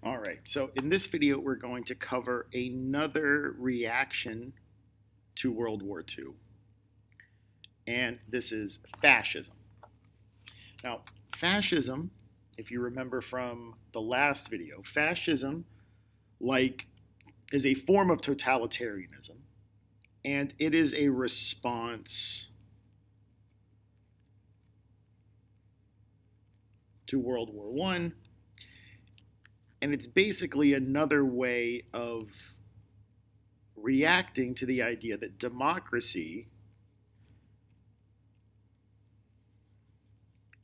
All right, so in this video, we're going to cover another reaction to World War II, and this is fascism. Now, fascism, if you remember from the last video, fascism, is a form of totalitarianism, and it is a response to World War I. And it's basically another way of reacting to the idea that democracy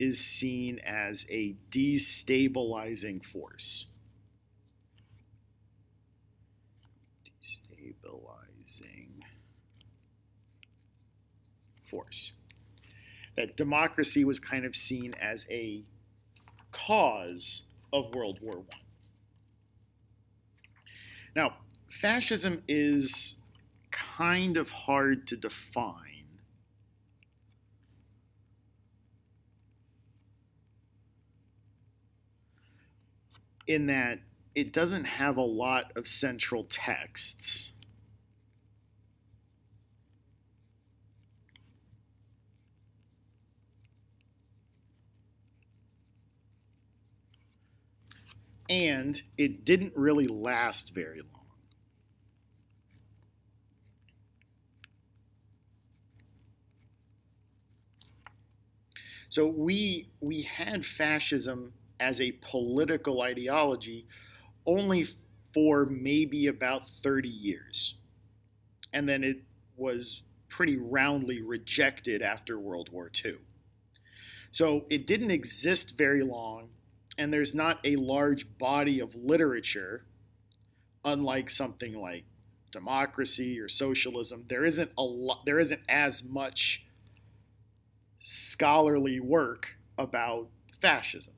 is seen as a destabilizing force. Destabilizing force. That democracy was kind of seen as a cause of World War I. Now, fascism is kind of hard to define in that it doesn't have a lot of central texts. And it didn't really last very long. So we had fascism as a political ideology only for maybe about 30 years. And then it was pretty roundly rejected after World War II. So it didn't exist very long, and there's not a large body of literature, unlike something like democracy or socialism. There isn't as much scholarly work about fascism.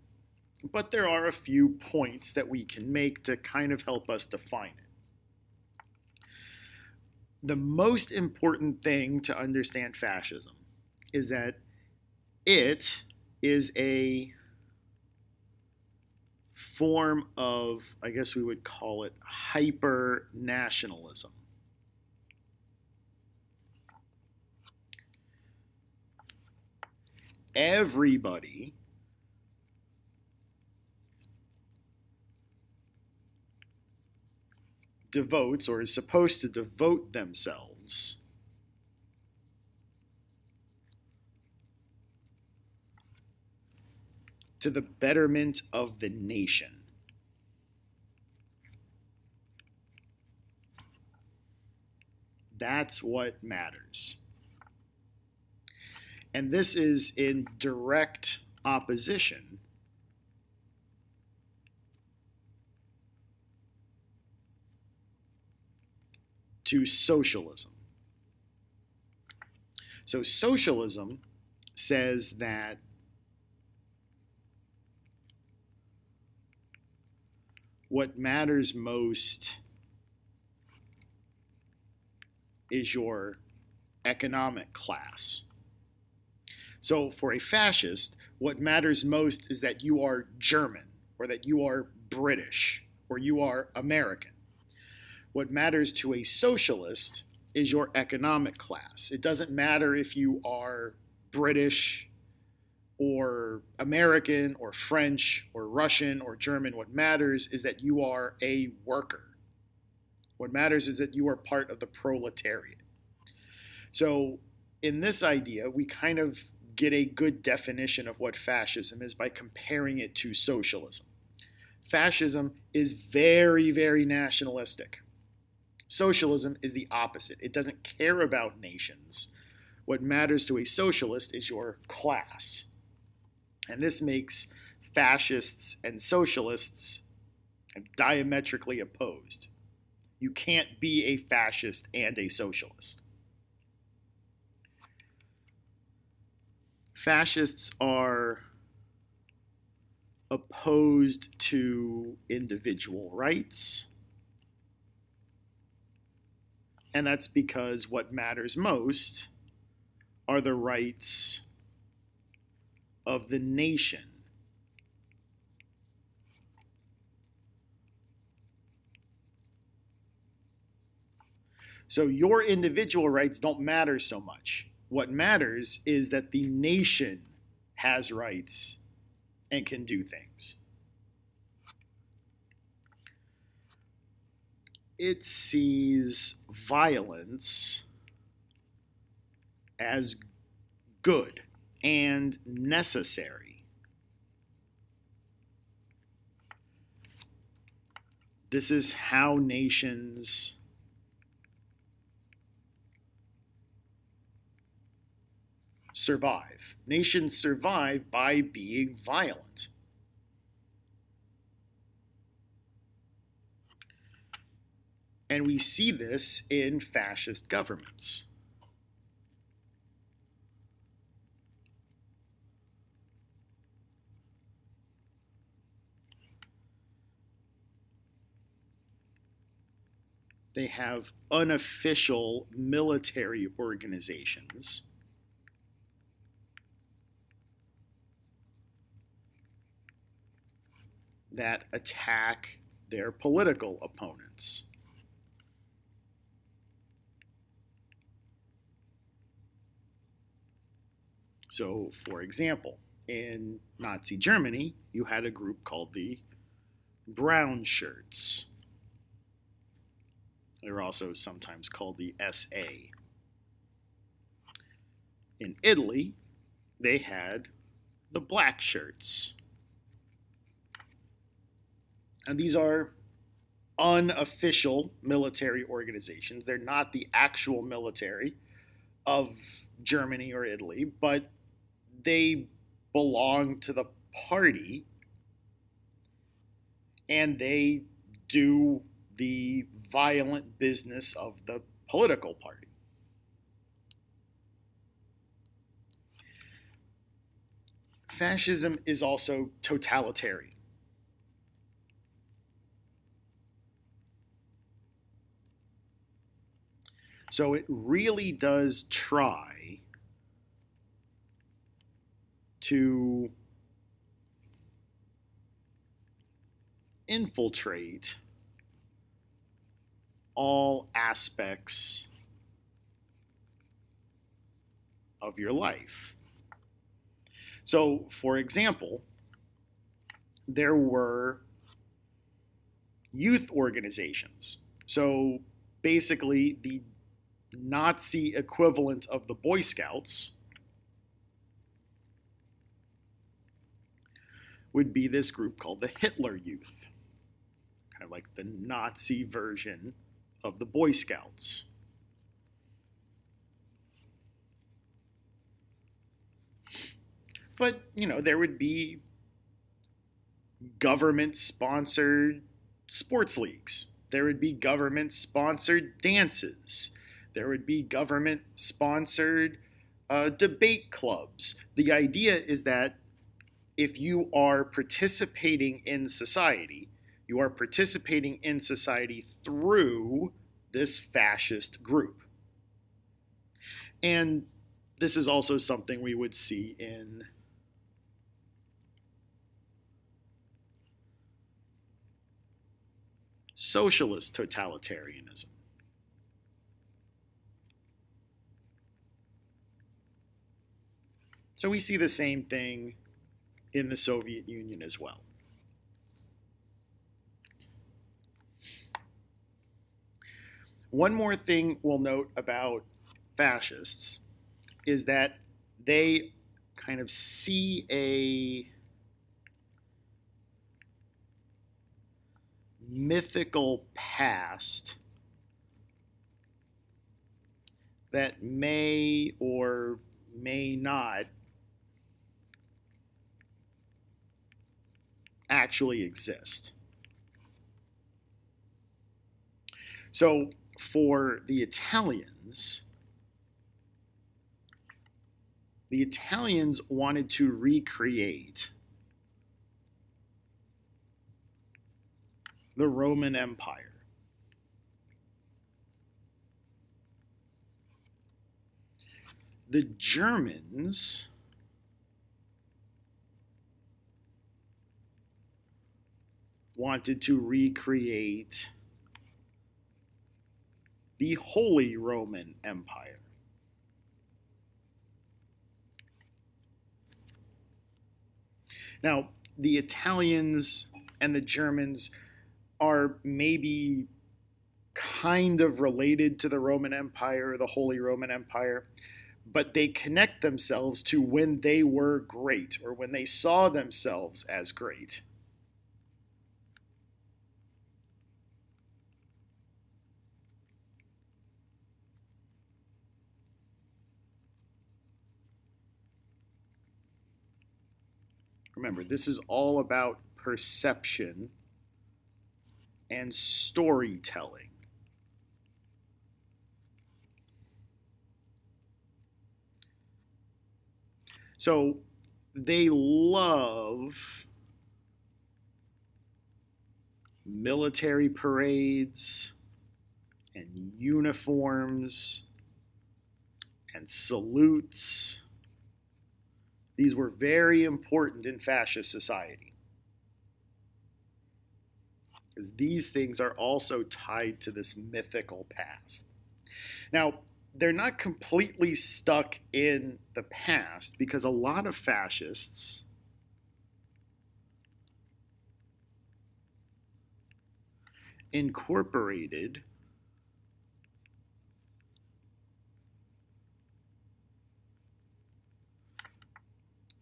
But there are a few points that we can make to kind of help us define it. The most important thing to understand fascism is that it is a form of, I guess we would call it, hyper-nationalism. Everybody devotes, or is supposed to devote themselves to the betterment of the nation. That's what matters. And this is in direct opposition to socialism. So socialism says that what matters most is your economic class. So for a fascist, what matters most is that you are German, or that you are British, or you are American. What matters to a socialist is your economic class. It doesn't matter if you are British or American or French or Russian or German. What matters is that you are a worker. What matters is that you are part of the proletariat. So in this idea, we kind of get a good definition of what fascism is by comparing it to socialism. Fascism is very, very nationalistic. Socialism is the opposite. It doesn't care about nations. What matters to a socialist is your class. And this makes fascists and socialists diametrically opposed. You can't be a fascist and a socialist. Fascists are opposed to individual rights. And that's because what matters most are the rights of the nation So your individual rights don't matter so much. What matters is that the nation has rights and can do things. It sees violence as good and necessary. This is how nations survive. Nations survive by being violent. And we see this in fascist governments. They have unofficial military organizations that attack their political opponents. So, for example, in Nazi Germany, you had a group called the Brown Shirts. They were also sometimes called the SA. In Italy, they had the Black Shirts. And these are unofficial military organizations. They're not the actual military of Germany or Italy, but they belong to the party and they do the violent business of the political party. Fascism is also totalitarian. So it really does try to infiltrate all aspects of your life. So, for example, there were youth organizations. So basically, the Nazi equivalent of the Boy Scouts would be this group called the Hitler Youth, kind of like the Nazi version of the Boy Scouts. But, there would be government-sponsored sports leagues. There would be government-sponsored dances. There would be government-sponsored debate clubs. The idea is that if you are participating in society, you are participating in society through this fascist group. And this is also something we would see in socialist totalitarianism. So we see the same thing in the Soviet Union as well. One more thing we'll note about fascists is that they kind of see a mythical past that may or may not actually exist. So for the Italians wanted to recreate the Roman Empire. The Germans wanted to recreate the Holy Roman Empire. Now, the Italians and the Germans are maybe kind of related to the Roman Empire, the Holy Roman Empire, but they connect themselves to when they were great or when they saw themselves as great. Remember, this is all about perception and storytelling. So they love military parades and uniforms and salutes. These were very important in fascist society, because these things are also tied to this mythical past. Now, they're not completely stuck in the past, because a lot of fascists incorporated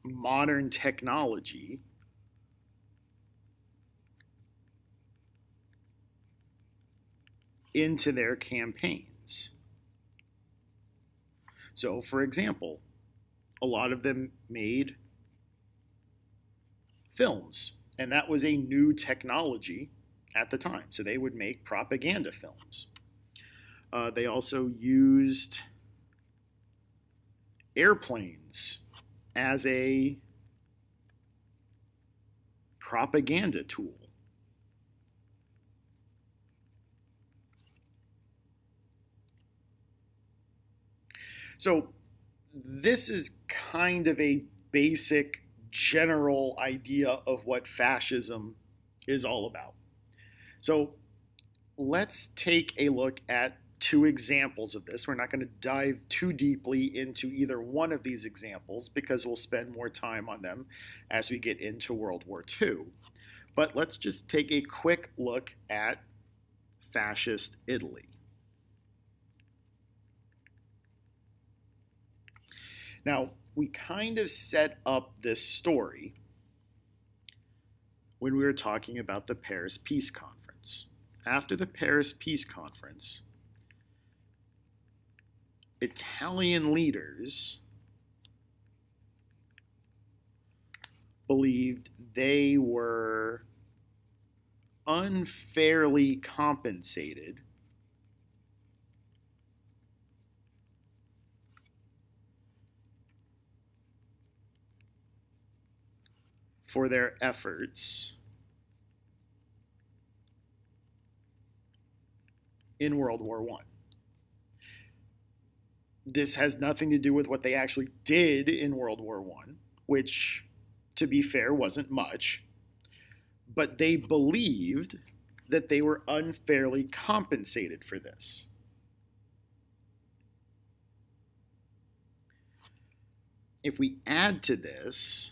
modern technology into their campaigns. So, for example, a lot of them made films, and that was a new technology at the time. So they would make propaganda films. They also used airplanes as a propaganda tool. So this is kind of a basic general idea of what fascism is all about. So let's take a look at two examples of this. We're not going to dive too deeply into either one of these examples because we'll spend more time on them as we get into World War II. But let's just take a quick look at Fascist Italy. Now, we kind of set up this story when we were talking about the Paris Peace Conference. After the Paris Peace Conference, Italian leaders believed they were unfairly compensated for their efforts in World War I. This has nothing to do with what they actually did in World War I, which, to be fair, wasn't much, but they believed that they were unfairly compensated for this. If we add to this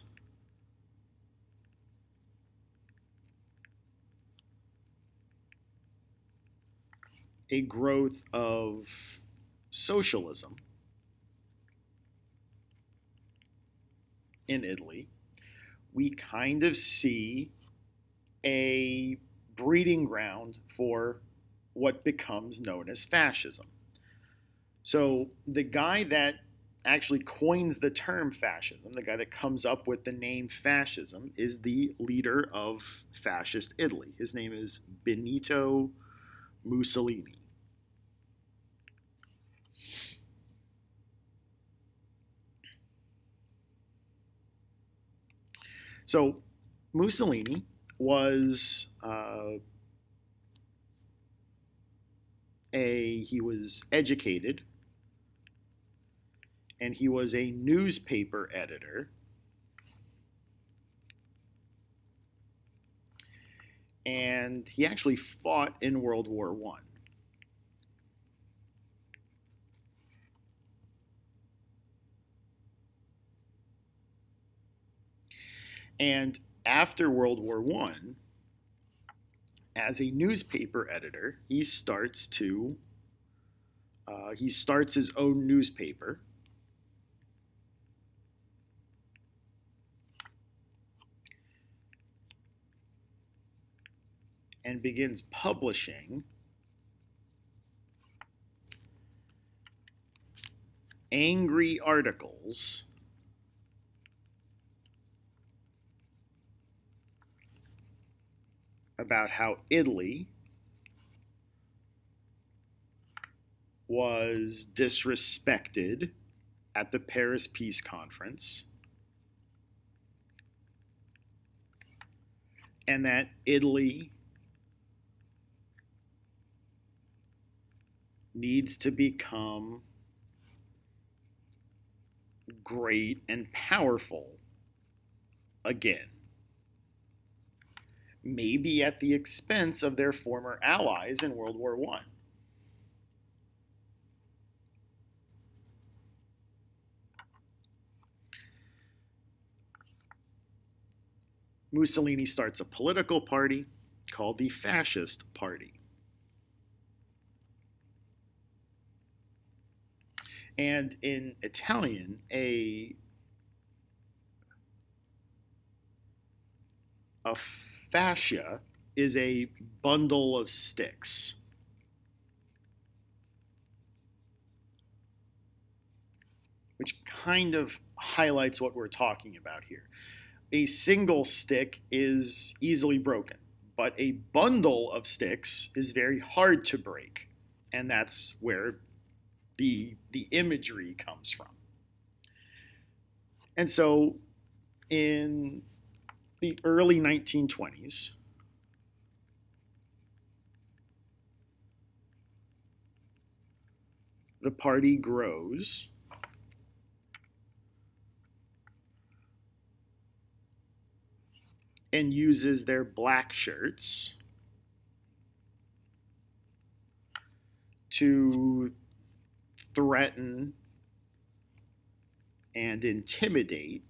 a growth of socialism in Italy, we kind of see a breeding ground for what becomes known as fascism. So the guy that actually coins the term fascism, the guy that comes up with the name fascism, is the leader of Fascist Italy. His name is Benito Mussolini. So Mussolini was he was educated, and he was a newspaper editor, and he actually fought in World War I. And after World War I, as a newspaper editor, he starts his own newspaper. And begins publishing angry articles about how Italy was disrespected at the Paris Peace Conference, and that Italy needs to become great and powerful again. Maybe at the expense of their former allies in World War I. Mussolini starts a political party called the Fascist Party. And in Italian, a fascia is a bundle of sticks. Which kind of highlights what we're talking about here. A single stick is easily broken, but a bundle of sticks is very hard to break. And that's where the imagery comes from. And so in the early 1920s, the party grows and uses their black shirts to threaten and intimidate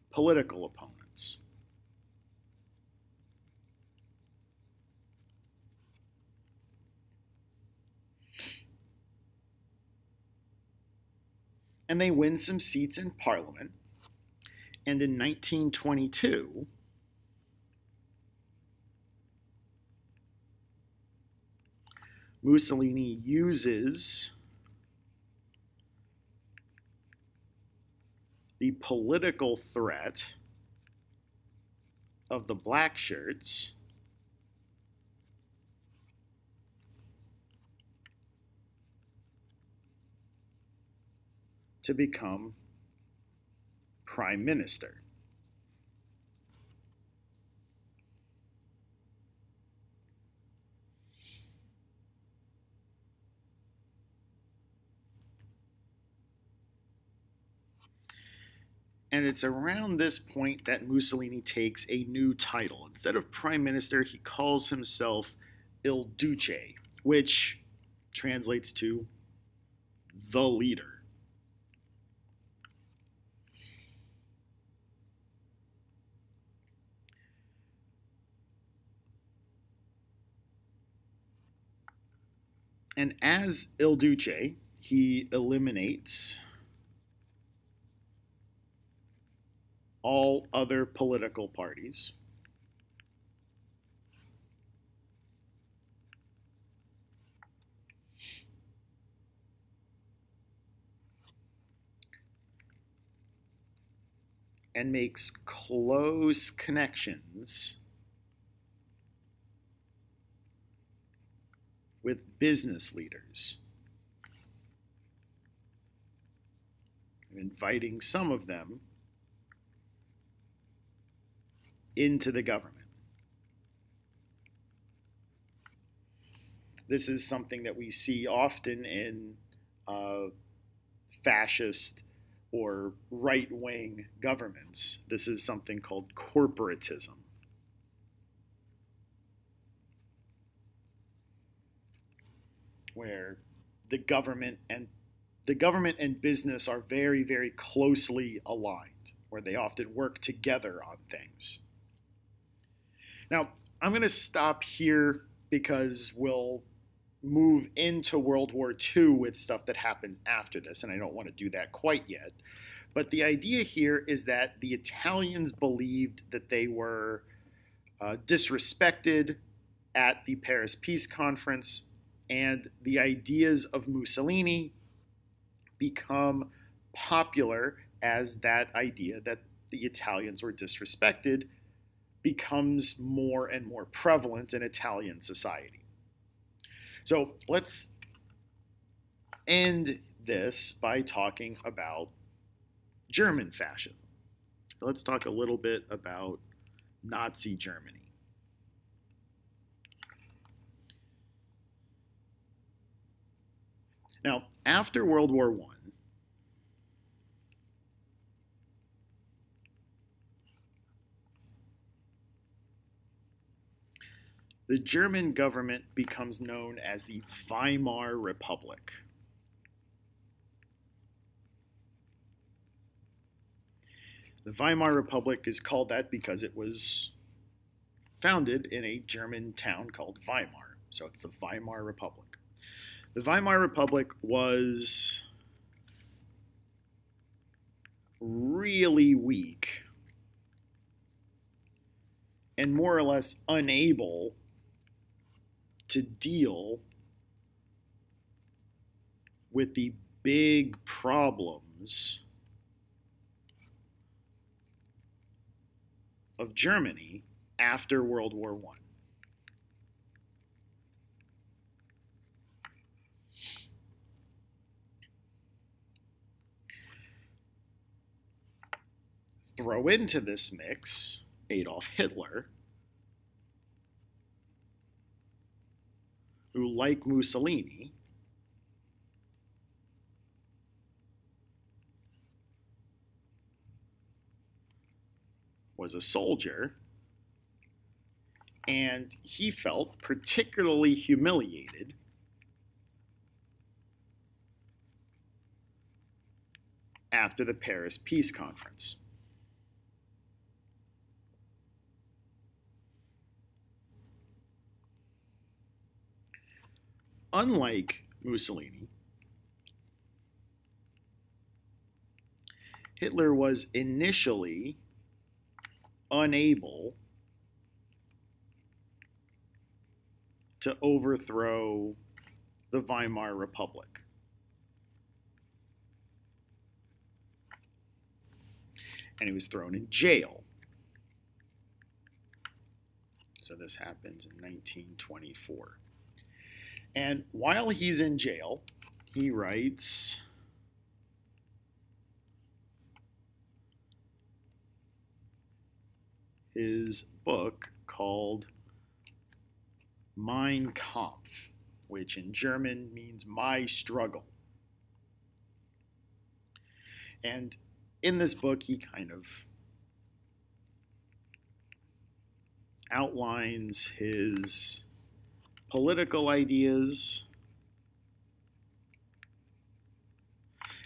political opponents. And they win some seats in Parliament. And in 1922, Mussolini uses the political threat of the black shirts to become prime minister. And it's around this point that Mussolini takes a new title. Instead of prime minister, he calls himself Il Duce, which translates to the leader. And as Il Duce, he eliminates all other political parties. And makes close connections with business leaders, inviting some of them into the government. This is something that we see often in fascist or right-wing governments. This is something called corporatism. Where the government and business are very, very closely aligned. where they often work together on things. Now, I'm going to stop here because we'll move into World War II with stuff that happens after this, and I don't want to do that quite yet. But the idea here is that the Italians believed that they were disrespected at the Paris Peace Conference, and the ideas of Mussolini become popular as that idea that the Italians were disrespected becomes more and more prevalent in Italian society. So let's end this by talking about German fascism. Let's talk a little bit about Nazi Germany. Now, after World War I, the German government becomes known as the Weimar Republic. The Weimar Republic is called that because it was founded in a German town called Weimar. So it's the Weimar Republic. The Weimar Republic was really weak and more or less unable to deal with the big problems of Germany after World War I. Throw into this mix Adolf Hitler, who, like Mussolini, was a soldier, and he felt particularly humiliated after the Paris Peace Conference. Unlike Mussolini, Hitler was initially unable to overthrow the Weimar Republic. And he was thrown in jail. So this happens in 1924. And while he's in jail, he writes his book called Mein Kampf, which in German means my struggle. And in this book, he kind of outlines his political ideas.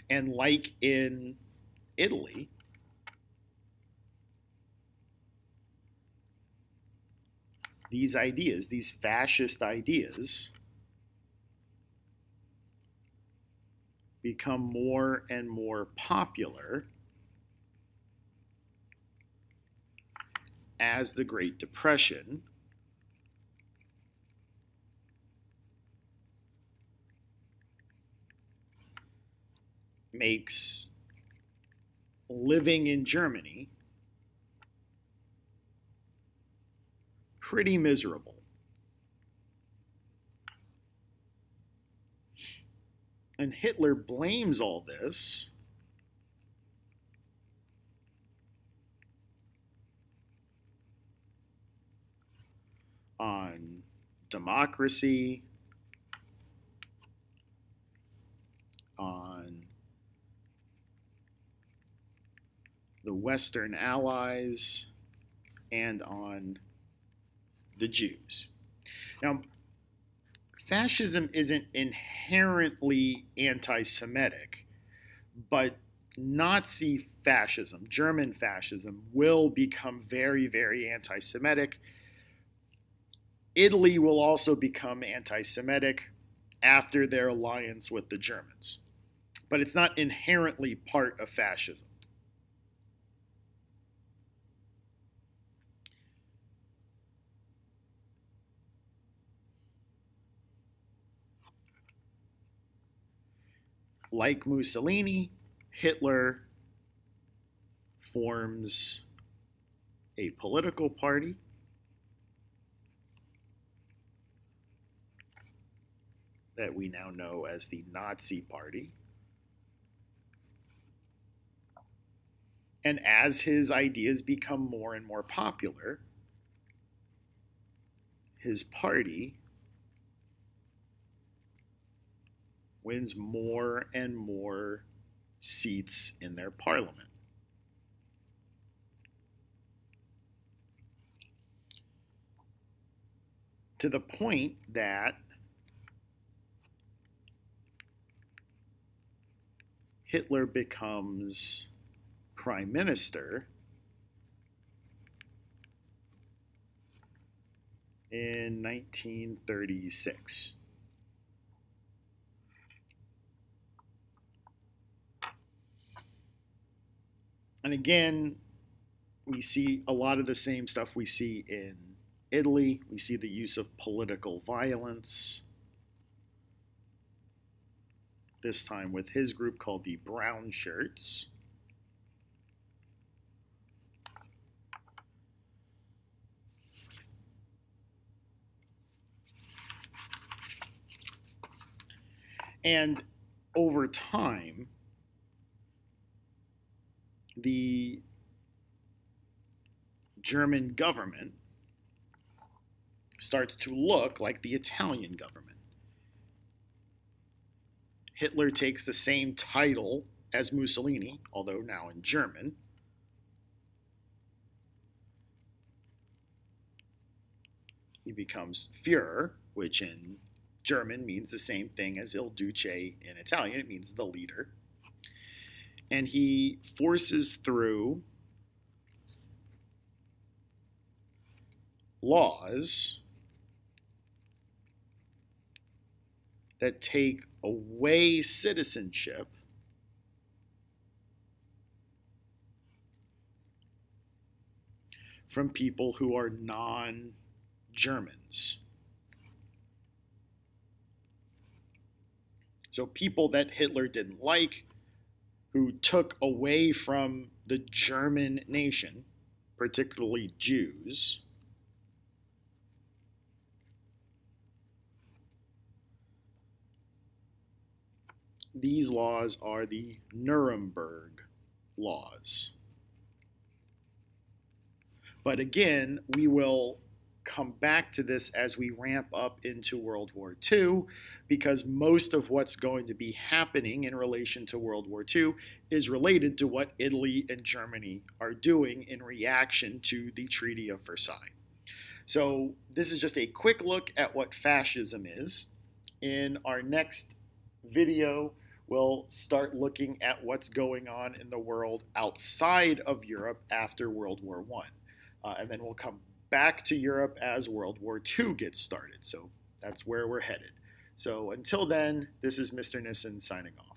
And like in Italy, these ideas, these fascist ideas, become more and more popular as the Great Depression makes living in Germany pretty miserable. And Hitler blames all this on democracy, on the Western Allies, and on the Jews. Now, fascism isn't inherently anti-Semitic, but Nazi fascism, German fascism, will become very, very anti Semitic. Italy will also become anti Semitic after their alliance with the Germans. But it's not inherently part of fascism. Like Mussolini, Hitler forms a political party that we now know as the Nazi Party. And as his ideas become more and more popular, his party wins more and more seats in their parliament. To the point that Hitler becomes prime minister in 1936. And again, we see a lot of the same stuff we see in Italy. We see the use of political violence, this time with his group called the Brown Shirts. And over time, the German government starts to look like the Italian government. Hitler takes the same title as Mussolini, although now in German. He becomes Führer, which in German means the same thing as Il Duce in Italian. It means the leader. And he forces through laws that take away citizenship from people who are non-Germans. So people that Hitler didn't like, who took away from the German nation, particularly Jews, these laws are the Nuremberg laws. But again, we will come back to this as we ramp up into World War II, because most of what's going to be happening in relation to World War II is related to what Italy and Germany are doing in reaction to the Treaty of Versailles. So this is just a quick look at what fascism is. In our next video, we'll start looking at what's going on in the world outside of Europe after World War I. And then we'll come back to Europe as World War II gets started. So that's where we're headed. So until then, this is Mr. Nissen signing off.